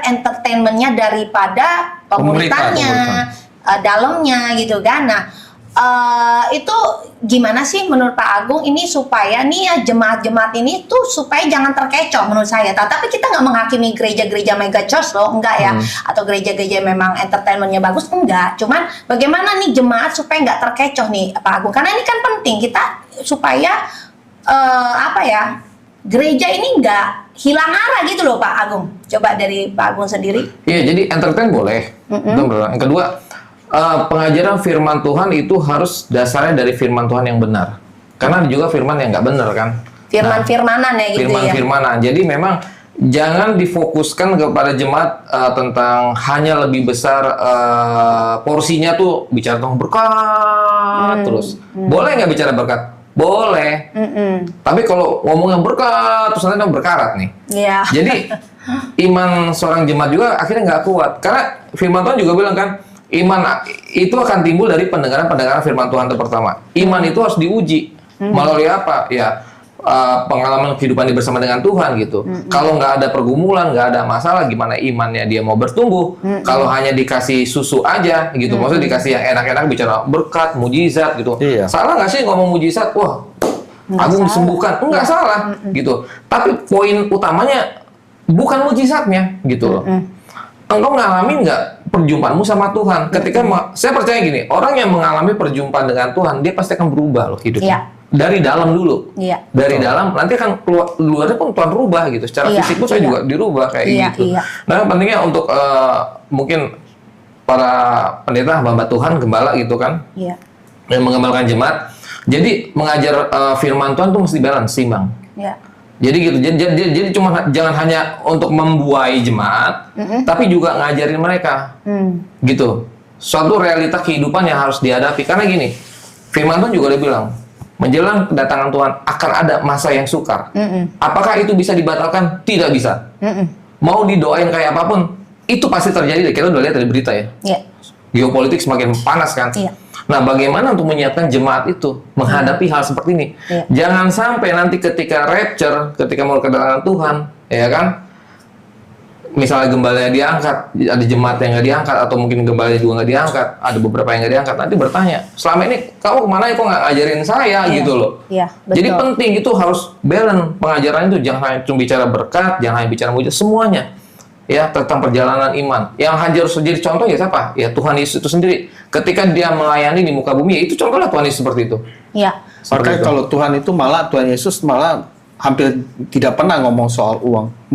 entertainmentnya daripada komunitasnya, dalamnya gitu kan. Nah, itu gimana sih menurut Pak Agung ini supaya nih ya jemaat-jemaat ini tuh supaya jangan terkecoh menurut saya. Tapi kita nggak menghakimi gereja-gereja mega church loh, enggak ya, atau gereja-gereja memang entertainmentnya bagus, enggak. Cuman bagaimana nih jemaat supaya nggak terkecoh nih Pak Agung, karena ini kan penting kita supaya gereja ini nggak hilang arah gitu loh Pak Agung. Coba dari Pak Agung sendiri. Iya, jadi entertain boleh. Yang kedua, pengajaran firman Tuhan itu harus dasarnya dari firman Tuhan yang benar. Karena ada juga firman yang nggak benar kan. Firman-firmanan ya gitu ya. Firman-firmanan. Jadi memang jangan difokuskan kepada jemaat tentang hanya lebih besar porsinya tuh bicara tentang berkat terus. Boleh nggak bicara berkat? Boleh. Tapi kalau ngomong yang berkat terus nanti berkarat nih. Iya. Jadi iman seorang jemaat juga akhirnya nggak kuat. Karena firman Tuhan juga bilang kan, iman itu akan timbul dari pendengaran firman Tuhan itu pertama. Iman itu harus diuji. Melalui apa? Ya, pengalaman kehidupan dia bersama dengan Tuhan gitu. Kalau nggak ada pergumulan, nggak ada masalah, gimana imannya dia mau bertumbuh? Kalau hanya dikasih susu aja gitu, maksudnya dikasih yang enak-enak bicara berkat, mujizat gitu. Salah nggak sih ngomong mujizat? Wah, Agung disembuhkan. Nggak salah gitu. Tapi poin utamanya bukan mujizatnya gitu loh. Engkau ngalamin nggak perjumpaanmu sama Tuhan? Ketika saya percaya gini, orang yang mengalami perjumpaan dengan Tuhan, dia pasti akan berubah loh hidupnya. Dari dalam dulu. Dari dalam, nanti akan keluar luarnya pun Tuhan rubah gitu. Secara fisik pun saya juga dirubah kayak gitu. Nah, pentingnya untuk mungkin para pendeta, hamba Tuhan, gembala gitu kan, yang mengembalakan jemaat. Jadi mengajar firman Tuhan tuh mesti balance, seimbang. Jadi gitu, jadi cuma jangan hanya untuk membuai jemaat, tapi juga ngajarin mereka, gitu. Suatu realita kehidupan yang harus dihadapi. Karena gini, firman Tuhan juga udah bilang, menjelang kedatangan Tuhan akan ada masa yang sukar. Apakah itu bisa dibatalkan? Tidak bisa. Mau didoain kayak apapun, itu pasti terjadi. Kita udah lihat dari berita ya. Geopolitik semakin panas kan. Nah, bagaimana untuk menyiapkan jemaat itu menghadapi hal seperti ini? Jangan sampai nanti ketika rapture, ketika mau kedatangan Tuhan, ya kan? Misalnya gembalanya diangkat, ada jemaat yang nggak diangkat, atau mungkin gembalanya juga nggak diangkat, ada beberapa yang nggak diangkat. Nanti bertanya, selama ini kamu kemana ya, kok nggak ngajarin saya gitu loh? Jadi penting itu harus balance pengajaran itu, jangan hanya cuma bicara berkat, jangan hanya bicara mujizat, semuanya. Ya, tentang perjalanan iman. Yang harus jadi contoh ya siapa? Ya Tuhan Yesus itu sendiri. Ketika dia melayani di muka bumi, ya itu contohnya Tuhan Yesus seperti itu. Makanya kalau Tuhan Yesus malah hampir tidak pernah ngomong soal uang.